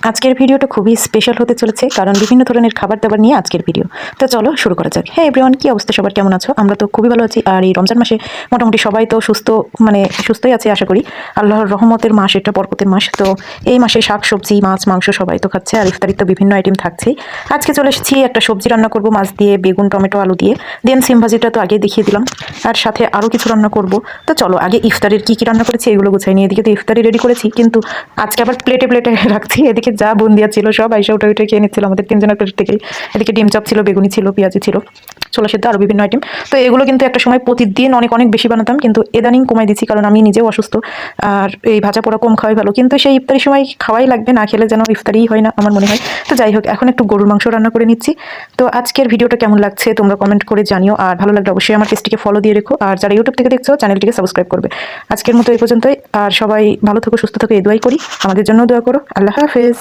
আজকের ভিডিওটা খুবই স্পেশাল হতে চলেছে, কারণ বিভিন্ন ধরনের খাবার দাবার নিয়ে আজকের ভিডিও। তো চলো শুরু করা যাক। হ্যাঁ এভরিওয়ান, কি অবস্থা সবার, কেমন আছো? আমরা তো খুবই ভালো আছি। আর এই রমজান মাসে মোটামুটি সবাই তো সুস্থই আছে আশা করি। আল্লাহর রহমতের মাস, এটা বরকতের মাস। তো এই মাসে শাক সবজি মাছ মাংস সবাই তো খাচ্ছে, আর ইফতারির তো বিভিন্ন আইটেম থাকছেই। আজকে চলে এসেছি, একটা সবজি রান্না করব মাছ দিয়ে, বেগুন টমেটো আলু দিয়ে। দেন সিম ভাজিটা তো আগে দেখিয়ে দিলাম, আর সাথে আরও কিছু রান্না করব। তো চলো আগে ইফতারের কি কি রান্না করেছি এগুলো গুছাই নিয়ে। এদিকে তো ইফতারি রেডি করেছি, কিন্তু আজকে আবার প্লেটে প্লেটে রাখছি। এদিকে যা বুন্দিয়া ছিল সব আইসা উঠে উঠে খেয়ে নিচ্ছিল আমাদের তিনজনের প্লেট থেকেই। এদিকে ডিম চপ ছিল, বেগুনি ছিল, পেঁয়াজি ছিল, ছোলা সেদ্ধ, আরও বিভিন্ন আইটেম। তো এগুলো কিন্তু একটা সময় প্রতিদিন অনেক অনেক বেশি বানাতাম, কিন্তু ইদানিং কমাই দিচ্ছি, কারণ আমি নিজেও অসুস্থ। আর এই ভাজা পোড়া কম খাওয়াই ভালো, কিন্তু সেই ইফতারির সময় খাওয়াই লাগবে, না খেলে যেন ইফতারিই হয় না আমার মনে হয়। তো যাই হোক, এখন একটু গরুর মাংস রান্না করে নিচ্ছি। তো আজকের ভিডিওটা কেমন লাগছে তোমরা কমেন্ট করে জানিও, আর ভালো লাগলে অবশ্যই আমার পেজটিকে ফলো দিয়ে রেখো, আর যারা ইউটিউব থেকে দেখছো চ্যানেলটিকে সাবস্ক্রাইব করবে। আজকের মতো এই পর্যন্তই, আর সবাই ভালো থাকো সুস্থ থাকো এই দোয়াই করি, আমাদের জন্য দোয়া করো। আল্লাহ হাফেজ।